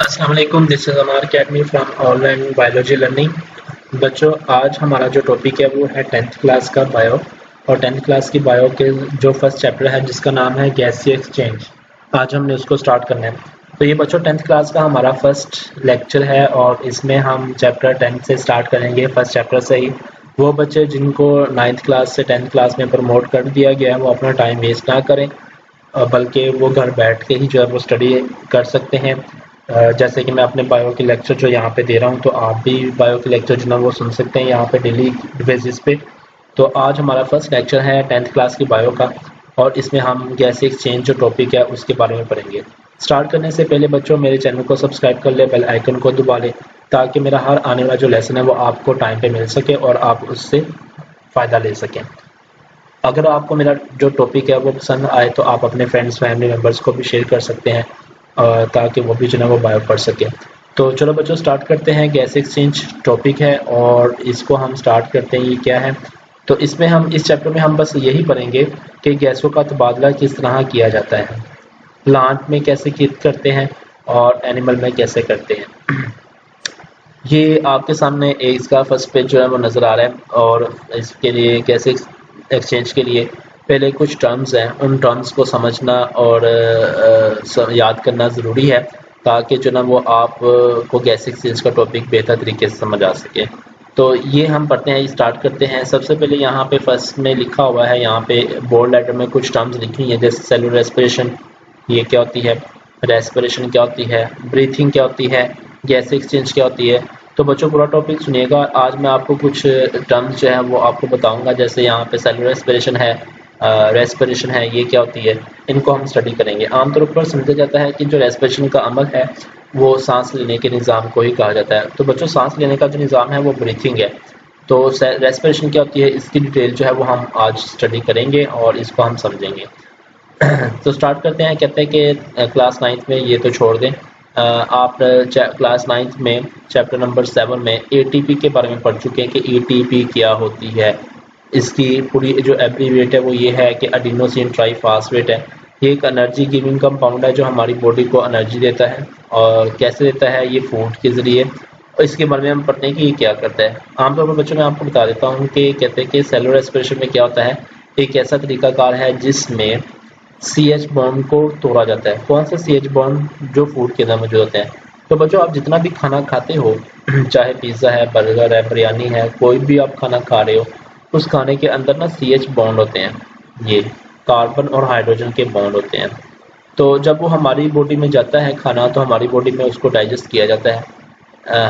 अस्सलाम वालेकुम, this is Amar academy from online biology learning. बच्चों, आज हमारा जो टॉपिक है वो है 10th क्लास का बायो। और 10th क्लास की बायो के जो फर्स्ट चैप्टर है जिसका नाम है गैसीय एक्सचेंज, आज हमने उसको स्टार्ट करना है। तो ये बच्चों 10th क्लास का हमारा फर्स्ट लेक्चर है और इसमें हम चैप्टर 10 से स्टार्ट करेंगे, फर्स्ट चैप्टर से ही। वो बच्चे जिनको 9th क्लास से 10th क्लास में प्रमोट कर दिया गया है वो अपना टाइम वेस्ट ना करें, बल्कि वो घर बैठ के ही जो है वो स्टडी कर सकते हैं। जैसे कि मैं अपने बायो के लेक्चर जो यहाँ पे दे रहा हूँ, तो आप भी बायो के लेक्चर जो है वो सुन सकते हैं यहाँ पे डेली बेसिस पे। तो आज हमारा फर्स्ट लेक्चर है 10th क्लास की बायो का और इसमें हम गैस एक्सचेंज जो टॉपिक है उसके बारे में पढ़ेंगे। स्टार्ट करने से पहले बच्चों मेरे चैनल को सब्सक्राइब कर ले, बेल आइकन को दबा लें ताकि मेरा हर आने वाला जो लेसन है वो आपको टाइम पे मिल सके और आप उससे फ़ायदा ले सकें। अगर आपको मेरा जो टॉपिक है वो पसंद आए तो आप अपने फ्रेंड्स फैमिली मेम्बर्स को भी शेयर कर सकते हैं ताकि वो भी जो है वो बायो पढ़ सके। तो चलो बच्चों स्टार्ट करते हैं। गैस एक्सचेंज टॉपिक है और इसको हम स्टार्ट करते हैं। ये क्या है, तो इसमें हम इस चैप्टर में हम बस यही पढ़ेंगे कि गैसों का तबादला किस तरह किया जाता है, प्लांट में कैसे करते हैं और एनिमल में कैसे करते हैं। ये आपके सामने इसका फर्स्ट पेज जो है वो नज़र आ रहा है और इसके लिए गैस एक्सचेंज के लिए पहले कुछ टर्म्स हैं, उन टर्म्स को समझना और याद करना ज़रूरी है ताकि जो ना वो आप को गैस एक्सचेंज का टॉपिक बेहतर तरीके से समझ आ सके। तो ये हम पढ़ते हैं, स्टार्ट करते हैं। सबसे पहले यहाँ पे फर्स्ट में लिखा हुआ है, यहाँ पे बोल्ड लेटर में कुछ टर्म्स लिखी हैं जैसे सेलुलर रेस्पिरेशन, ये क्या होती है, रेस्पिरेशन क्या होती है, ब्रीथिंग क्या होती है, गैस एक्सचेंज क्या होती है। तो बच्चों पूरा टॉपिक सुनिएगा। आज मैं आपको कुछ टर्म्स जो है वो आपको बताऊंगा, जैसे यहाँ पे सेलुलर रेस्पिरेशन है, रेस्पिरेशन है, ये क्या होती है, इनको हम स्टडी करेंगे। आमतौर पर समझा जाता है कि जो रेस्पिरेशन का अमल है वो सांस लेने के निज़ाम को ही कहा जाता है। तो बच्चों सांस लेने का जो निज़ाम है वो ब्रीथिंग है। तो रेस्पिरेशन क्या होती है इसकी डिटेल जो है वो हम आज स्टडी करेंगे और इसको हम समझेंगे। तो स्टार्ट करते हैं। कहते हैं कि क्लास 9th में ये तो छोड़ दें, आप क्लास 9th में चैप्टर नंबर 7 में एटीपी के बारे में पढ़ चुके हैं कि एटीपी क्या होती है। इसकी पूरी जो एब्रीविएट है वो ये है कि एडिनोसिन ट्राइफॉस्फेट है। ये एक एनर्जी गिविंग कंपाउंड है जो हमारी बॉडी को एनर्जी देता है। और कैसे देता है, ये फूड के ज़रिए। और इसके बारे में हम पढ़ते हैं कि ये क्या करता है। आमतौर पर बच्चों मैं आपको बता देता हूँ कि कहते हैं कि सेलुलर रेस्पिरेशन में क्या होता है, एक ऐसा तरीकाकार है जिसमें CH बॉन्ड को तोड़ा जाता है। कौन सा CH बॉन्ड, जो फूड के अंदर मौजूद होते हैं। तो बच्चों आप जितना भी खाना खाते हो, चाहे पिज़्ज़ा है, बर्गर है, बिरयानी है, कोई भी आप खाना खा रहे हो, उस खाने के अंदर ना CH बॉन्ड होते हैं, ये कार्बन और हाइड्रोजन के बॉन्ड होते हैं। तो जब वो हमारी बॉडी में जाता है खाना, तो हमारी बॉडी में उसको डाइजेस्ट किया जाता है,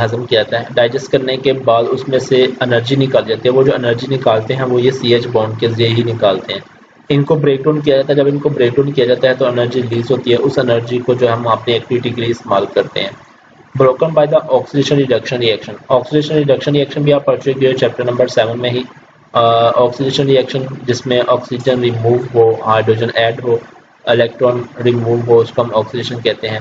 हजम किया जाता है। डाइजेस्ट करने के बाद उसमें से एनर्जी निकाल जाती है। वो जो एनर्जी निकालते हैं वो ये CH बॉन्ड के जरिए ही निकालते हैं। इनको ब्रेक डाउन किया जाता है। जब इनको ब्रेक डाउन किया जाता है तो एनर्जी रिलीज होती है। उस एनर्जी को जो हम अपनी एक्टिविटी के लिए इस्तेमाल करते हैं। Broken by the oxidation reduction reaction. Oxidation reduction reaction भी आप पढ़ चुके हो चैप्टर नंबर 7 में ही। ऑक्सीडेशन रिएक्शन जिसमें ऑक्सीजन रिमूव हो, हाइड्रोजन ऐड हो, इलेक्ट्रॉन रिमूव हो, उसको हम ऑक्सीडेशन कहते हैं,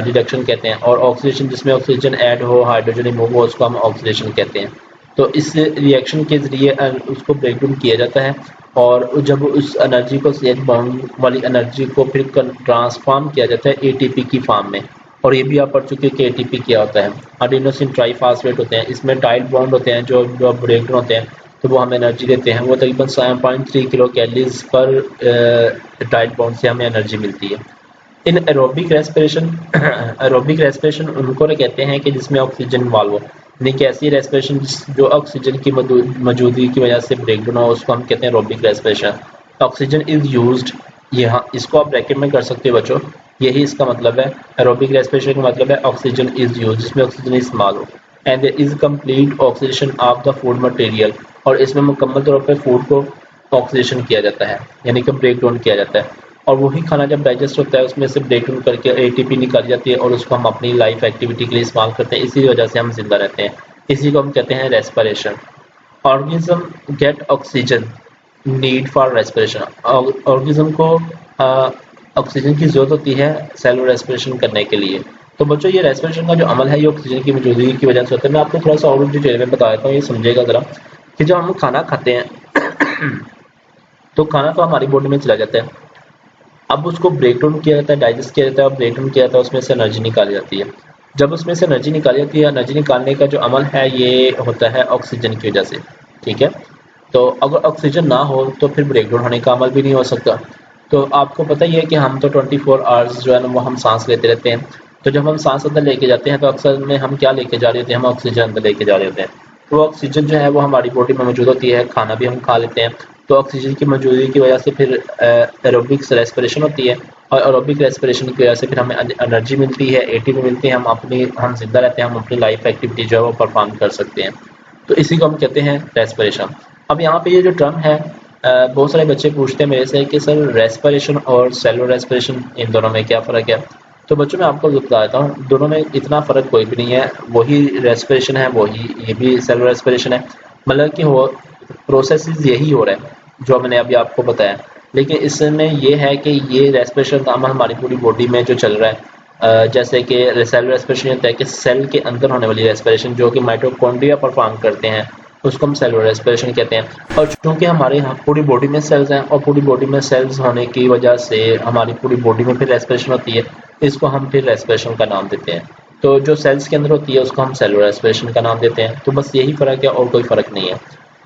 रिडक्शन कहते हैं। और ऑक्सीडेशन जिसमें ऑक्सीजन ऐड हो, हाइड्रोजन रिमूव हो, उसको हम ऑक्सीडेशन कहते हैं। तो इस रिएक्शन के ज़रिए उसको ब्रेक डाउन किया जाता है और जब उस एनर्जी को CH बॉन्ड वाली एनर्जी को फिर ट्रांसफॉर्म किया जाता है ATP की फॉर्म में। और ये भी आप पढ़ चुके हैं कि ATP क्या होता है। एडिनोसिन ट्राइफॉस्फेट होते हैं, इसमें टाइड बॉन्ड होते हैं जो ब्रेक डाउन होते हैं तो वो हमें एनर्जी देते हैं। वो तकरीबन 7.3 kilo calories per tide bond से हमें एनर्जी मिलती है। इन एरोबिक रेस्पिरेशन उनको कहते हैं कि जिसमें ऑक्सीजन इन्वॉल्व हो, यानी कि ऐसी रेस्पिरेशन जो ऑक्सीजन की मौजूदगी की वजह से ब्रेक डाउन हो, उसको हम कहते हैं aerobic respiration. Oxygen is used, यहाँ इसको आप ब्रैकेट में कर सकते हो बच्चों, यही इसका मतलब है। एरोबिक रेस्पिरेशन का मतलब है ऑक्सीजन इज यूज्ड, जिसमें ऑक्सीजन इस्तेमाल हो। And there is complete oxidation of the food material, और इसमें मुकम्मल तौर पर फूड को ऑक्सीडेशन किया जाता है, यानी कि ब्रेक डाउन किया जाता है। और वही खाना जब डाइजेस्ट होता है उसमें से ब्रेक डाउन करके ATP निकाली जाती है और उसको हम अपनी लाइफ एक्टिविटी के लिए इस्तेमाल करते हैं। इसी वजह से हम जिंदा रहते हैं। इसी को हम कहते हैं respiration. Organism gate oxygen need for respiration. Organism को ऑक्सीजन की जरूरत होती है सेलुलर रेस्पिरेशन करने के लिए। तो बच्चों ये रेस्पिरेशन का जो अमल है ये ऑक्सीजन की मौजूदगी की वजह से होता है। मैं आपको थोड़ा सा और डिटेल में बता देता हूँ, ये समझेगा ज़रा कि जब हम खाना खाते हैं तो खाना तो हमारी बॉडी में चला जाता है। अब उसको ब्रेक डाउन किया जाता है, डाइजेस्ट किया जाता है और ब्रेक डाउन किया जाता है, उसमें से एनर्जी निकाली जाती है। जब उसमें से एनर्जी निकाली जाती है, एनर्जी निकालने का जो अमल है ये होता है ऑक्सीजन की वजह से, ठीक है। तो अगर ऑक्सीजन ना हो तो फिर ब्रेक डाउन होने का अमल भी नहीं हो सकता। तो आपको पता ही है कि हम तो 24 आवर्स जो है ना वो हम सांस लेते रहते हैं। तो जब हम सांस अंदर लेके जाते हैं तो अक्सर में हम क्या लेके जा रहे होते हैं, हम ऑक्सीजन अंदर लेके जा रहे होते हैं। तो ऑक्सीजन जो है वो हमारी बॉडी में मौजूद होती है, खाना भी हम खा लेते हैं। तो ऑक्सीजन की मौजूदगी की वजह से फिर एरोबिक्स रेस्पिरेशन होती है और एरोबिक रेस्पिरेशन की वजह से फिर हमें एनर्जी मिलती है, एटीपी मिलती है, हम जिंदा रहते हैं, हम अपनी लाइफ एक्टिविटी जो है वो परफॉर्म कर सकते हैं। तो इसी को हम कहते हैं रेस्पिरेशन। अब यहाँ पे ये जो टर्म है, बहुत सारे बच्चे पूछते हैं मेरे से कि सर रेस्पिरेशन और सेलुलर रेस्पिरेशन इन दोनों में क्या फ़र्क है। तो बच्चों मैं आपको बता देता हूँ, दोनों में इतना फ़र्क कोई भी नहीं है। वही रेस्पिरेशन है, वही ये भी सेलुलर रेस्पिरेशन है, मतलब कि वो प्रोसेस यही हो रहा है जो मैंने अभी आपको बताया। लेकिन इसमें ये है कि ये रेस्पिरेशन का अमल हमारी पूरी बॉडी में जो चल रहा है, जैसे कि सेलुलर रेस्पिरेशन होता है कि सेल के अंदर होने वाली रेस्पिरेशन जो कि माइटोकॉन्ड्रिया परफॉर्म करते हैं, उसको हम सेलुलर रेस्पिरेशन कहते हैं। और चूंकि हमारे यहाँ पूरी बॉडी में सेल्स हैं और पूरी बॉडी में सेल्स होने की वजह से हमारी पूरी बॉडी में फिर रेस्पिरेशन होती है, इसको हम फिर रेस्पिरेशन का नाम देते हैं। तो जो सेल्स के अंदर होती है उसको हम सेलुलर रेस्पिरेशन का नाम देते हैं। तो बस यही फ़र्क है और कोई फ़र्क नहीं है।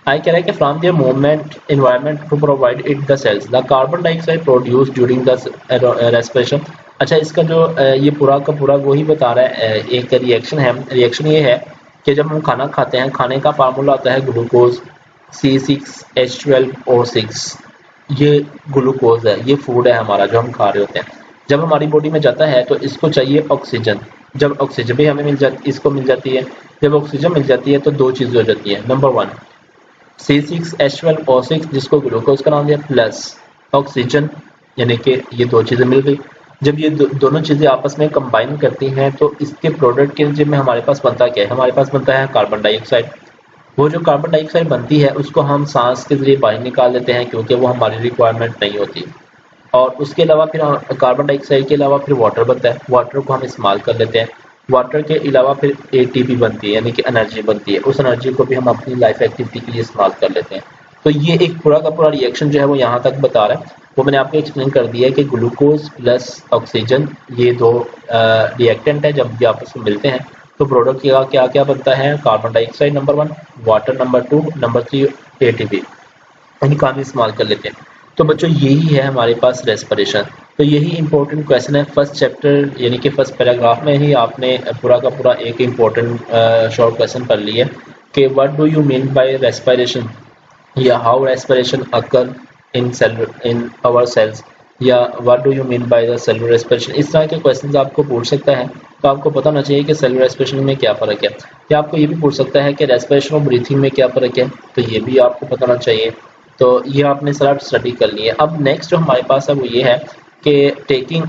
आई कह रहा है कि from there movement environment to provide it the cells the carbon dioxide produce during the respiration. अच्छा, इसका जो ये पूरा का पूरा वही बता रहा है, एक रिएक्शन है। रिएक्शन ये है कि जब हम खाना खाते हैं, खाने का फार्मूला आता है ग्लूकोज C6H12O6। ये ग्लूकोज है, ये फूड है हमारा जो हम खा रहे होते हैं। जब हमारी बॉडी में जाता है तो इसको चाहिए ऑक्सीजन। जब ऑक्सीजन भी हमें इसको मिल जाती है। जब ऑक्सीजन मिल जाती है तो दो चीज़ें हो जाती है। नंबर 1 C6H12O6 जिसको ग्लूकोज का नाम दिया, प्लस ऑक्सीजन, यानी कि ये दो चीज़ें मिल गई। जब ये दोनों चीज़ें आपस में कंबाइन करती हैं तो इसके प्रोडक्ट के लिए में हमारे पास बनता क्या है, हमारे पास बनता है कार्बन डाइऑक्साइड। वो जो कार्बन डाइऑक्साइड बनती है उसको हम सांस के जरिए बाहर निकाल देते हैं क्योंकि वो हमारी रिक्वायरमेंट नहीं होती। और उसके अलावा फिर कार्बन डाइऑक्साइड के अलावा फिर वाटर बनता है, वाटर को हम इस्तेमाल कर लेते हैं। वाटर के अलावा फिर एटीपी बनती है, यानी कि एनर्जी बनती है। उस एनर्जी को भी हम अपनी लाइफ एक्टिविटी के लिए इस्तेमाल कर लेते हैं। तो ये एक पूरा का पूरा रिएक्शन जो है वो यहाँ तक बता रहा है, वो मैंने आपको एक्सप्लेन कर दिया है कि ग्लूकोज प्लस ऑक्सीजन ये दो रिएक्टेंट है, जब ये आपस में मिलते हैं तो प्रोडक्ट का क्या क्या बनता है, carbon dioxide number 1, water number 2, number 3 ATP, इनका हम इस्तेमाल कर लेते हैं। तो बच्चों यही है हमारे पास रेस्पिरेशन। तो यही इंपॉर्टेंट क्वेश्चन है फर्स्ट चैप्टर यानी कि फर्स्ट पैराग्राफ में ही आपने पूरा का पूरा एक इम्पोर्टेंट शॉर्ट क्वेश्चन पढ़ लिया कि what do you mean by respiration, या how respiration occur in our cells, या what do you mean by the cellular respiration. इस तरह के क्वेश्चंस आपको पूछ सकता है। तो आपको पता होना चाहिए कि सेलुलर रेस्पिरेशन में क्या फ़र्क है। या आपको ये भी पूछ सकता है कि रेस्पिरेशन और ब्रीथिंग में क्या फ़र्क है, तो ये भी आपको पता होना चाहिए। तो ये आपने सारा स्टडी कर लिया। अब नेक्स्ट जो हमारे पास है वो ये है कि टेकिंग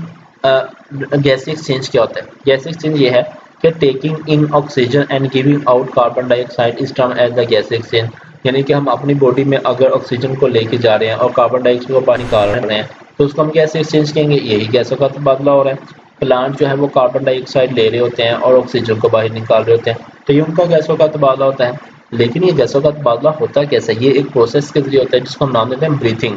गैस एक्सचेंज क्या होता है। गैस एक्सचेंज ये है कि taking in oxygen and giving out carbon dioxide is term as the gas exchange. यानी कि हम अपनी बॉडी में अगर ऑक्सीजन को लेके जा रहे हैं और कार्बन डाइऑक्साइड को बाहर निकाल रहे हैं तो उसको हम गैस एक्सचेंज कहेंगे। यही गैसों का तबादला हो रहा है। प्लांट जो है वो कार्बन डाइऑक्साइड ले रहे होते हैं और ऑक्सीजन को बाहर निकाल रहे होते हैं, तो ये उनका गैसों का तबादला होता है। लेकिन ये गैसों का तबादला होता कैसे, ये एक प्रोसेस के जरिए होता है जिसको हम नाम देते हैं ब्रीथिंग।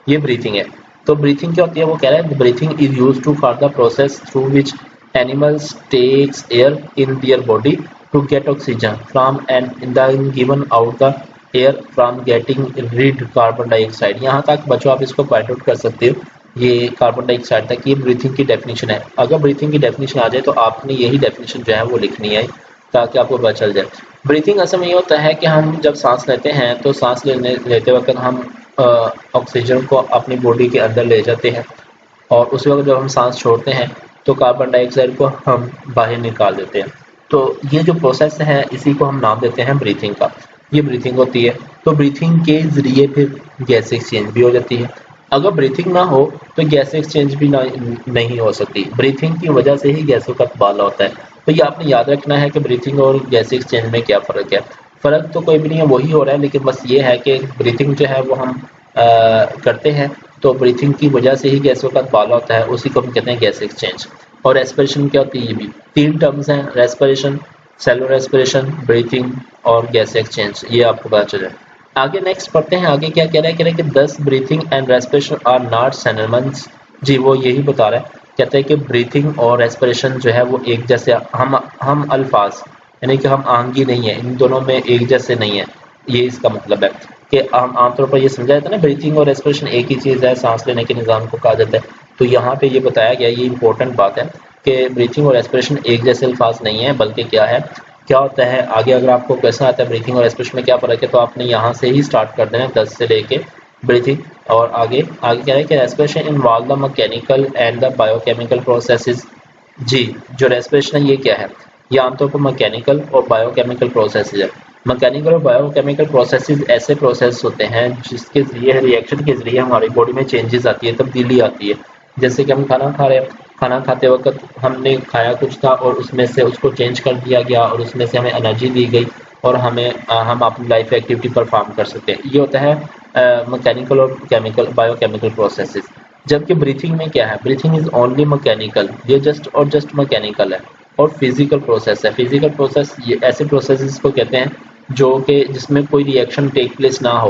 ये ब्रीथिंग है। तो ब्रीथिंग क्या होती है, वो कह रहा है breathing is used to for the process through which animals takes air in their body to get oxygen from and in the given out the air from getting rid carbon dioxide. यहाँ तक बच्चों आप इसको point out कर सकते हो, ये carbon dioxide तक ये ब्रीथिंग की डेफिनेशन है। अगर ब्रीथिंग की डेफिनेशन आ जाए तो आपने यही डेफिनेशन जो है वो लिखनी है ताकि आपको पता चल जाए। ब्रीथिंग असल में ये होता है कि हम जब सांस लेते हैं तो सांस लेते वक्त हम ऑक्सीजन को अपनी बॉडी के अंदर ले जाते हैं और उस वक्त जब हम सांस छोड़ते हैं तो कार्बन डाइऑक्साइड को हम बाहर निकाल देते हैं। तो ये जो प्रोसेस है इसी को हम नाम देते हैं ब्रीथिंग का। ये ब्रीथिंग होती है। तो ब्रीथिंग के जरिए फिर गैस एक्सचेंज भी हो जाती है। अगर ब्रीथिंग ना हो तो गैस एक्सचेंज भी नहीं हो सकती। ब्रीथिंग की वजह से ही गैसों का तबादला होता है। तो ये आपने याद रखना है कि ब्रीथिंग और गैस एक्सचेंज में क्या फ़र्क है। फ़र्क तो कोई भी नहीं है, वही हो रहा है, लेकिन बस ये है कि ब्रीथिंग जो है वो हम करते हैं तो ब्रीथिंग की वजह से ही गैसों का तबादला होता है, उसी को हम कहते हैं गैस एक्सचेंज। और रेस्पिरेशन क्या होती है, ये भी 3 टर्म्स हैं, रेस्पिरेशन, सेलुलर रेस्पिरेशन, ब्रीथिंग और गैस एक्सचेंज। ये आपको पता चले। आगे नेक्स्ट पढ़ते हैं। आगे क्या कह रहा है, कह रहा है कि 10 breathing and respiration are not synonyms जी, वो यही बता रहा है, कहते हैं कि ब्रीथिंग और रेस्पिरेशन जो है वो एक जैसे हम अल्फाज यानी कि हम आंगी नहीं है, इन दोनों में एक जैसे नहीं है। ये इसका मतलब है कि हम आमतौर पर ये समझा जाता है ना, ब्रीथिंग और रेस्पिरेशन एक ही चीज़ है, सांस लेने के निज़ाम को कहा जाता है। तो यहाँ पे ये बताया गया, ये इंपॉर्टेंट बात है कि ब्रीथिंग और रेस्पिरेशन एक जैसे अल्फाज नहीं है, बल्कि क्या है, क्या होता है आगे अगर आपको क्वेश्चन आता है ब्रीथिंग और रेस्पिरेशन में क्या फ़र्क है, तो आपने यहाँ से ही स्टार्ट कर देना है 10 से लेके ब्रीथिंग। और आगे आगे क्या है कि respiration involve the mechanical and the biochemical processes. जी, जो रेस्पिरेशन है ये क्या है, ये आमतौर पर मैकेनिकल और बायोकेमिकल प्रोसेसेस है। मैकेनिकल और बायोकेमिकल प्रोसेसेस ऐसे प्रोसेस होते हैं जिसके जरिए रिएक्शन के जरिए हमारी बॉडी में चेंजेस आती है, तब्दीली आती है। जैसे कि हम खाना खा रहे हैं, खाना खाते वक्त हमने खाया कुछ था और उसमें से उसको चेंज कर दिया गया और उसमें से हमें एनर्जी दी गई और हम अपनी लाइफ एक्टिविटी परफॉर्म कर सकते हैं। ये होता है मैकेनिकल और केमिकल बायोकेमिकल प्रोसेसेस। जबकि ब्रीथिंग में क्या है, ब्रीथिंग इज ओनली मैकेनिकल, ये जस्ट मैकेनिकल है और फिजिकल प्रोसेस है। फिजिकल प्रोसेस ये ऐसे प्रोसेसेस को कहते हैं जो कि जिसमें कोई रिएक्शन टेक प्लेस ना हो,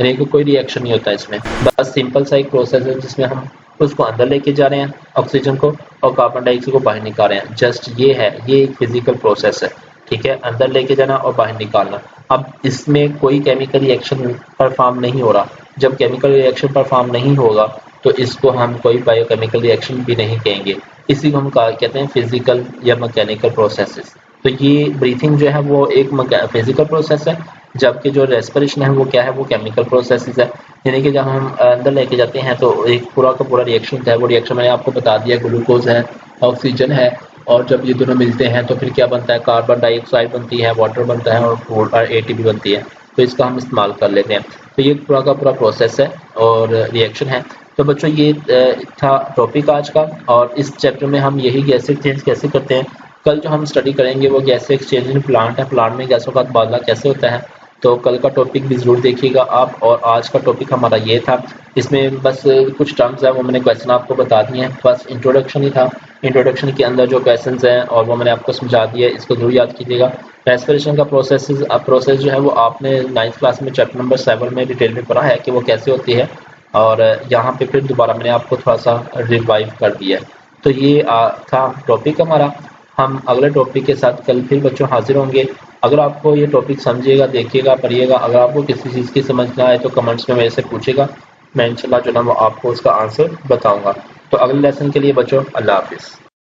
यानी कि कोई रिएक्शन नहीं होता इसमें, बस सिंपल सा एक प्रोसेस है जिसमें हम उसको अंदर लेके जा रहे हैं ऑक्सीजन को और कार्बन डाइऑक्साइड को बाहर निकाल रहे हैं। जस्ट ये है, ये एक फिजिकल प्रोसेस है, ठीक है, अंदर लेके जाना और बाहर निकालना। अब इसमें कोई केमिकल रिएक्शन परफॉर्म नहीं हो रहा। जब केमिकल रिएक्शन परफॉर्म नहीं होगा तो इसको हम कोई बायोकेमिकल रिएक्शन भी नहीं कहेंगे, इसी को हम कहते हैं फिजिकल या मैकेनिकल प्रोसेसेस। तो ये ब्रीथिंग जो है वो एक फिजिकल प्रोसेस है, जबकि जो रेस्पिरेशन है वो क्या है, वो केमिकल प्रोसेसेस है। यानी कि जब हम अंदर लेके जाते हैं तो एक पूरा का पूरा रिएक्शन होता है। वो रिएक्शन मैंने आपको बता दिया, ग्लूकोज है, ऑक्सीजन है, और जब ये दोनों मिलते हैं तो फिर क्या बनता है, कार्बन डाइऑक्साइड बनती है, वाटर बनता है और एटीपी बनती है। तो इसका हम इस्तेमाल कर लेते हैं। तो ये पूरा का पूरा प्रोसेस है और रिएक्शन है। तो बच्चों ये था टॉपिक आज का, और इस चैप्टर में हम यही गैस एक्सचेंज कैसे करते हैं। कल जो हम स्टडी करेंगे वो गैस एक्सचेंज इन प्लांट है, प्लांट में गैसों का तबादला कैसे होता है। तो कल का टॉपिक भी ज़रूर देखिएगा आप। और आज का टॉपिक हमारा ये था, इसमें बस कुछ टर्म्स हैं वो मैंने क्वेश्चन आपको बता दिए हैं, बस इंट्रोडक्शन ही था। इंट्रोडक्शन के अंदर जो क्वेश्चन हैं और वो मैंने आपको समझा दिया है, इसको जरूर याद कीजिएगा। रेस्पिरेशन का प्रोसेस जो है वो आपने 9th क्लास में चैप्टर नंबर 7 में डिटेल में पढ़ा है कि वो कैसे होती है, और यहाँ पे फिर दोबारा मैंने आपको थोड़ा सा रिवाइव कर दिया है। तो ये था टॉपिक हमारा। हम अगले टॉपिक के साथ कल फिर बच्चों हाजिर होंगे। अगर आपको ये टॉपिक समझिएगा, देखिएगा, पढ़िएगा, अगर आपको किसी चीज़ की समझ ना आए तो कमेंट्स में मेरे से पूछेगा, मैं इंशाल्लाह जो ना वो आपको उसका आंसर बताऊंगा। तो अगले लेसन के लिए बच्चों अल्लाह हाफिज़।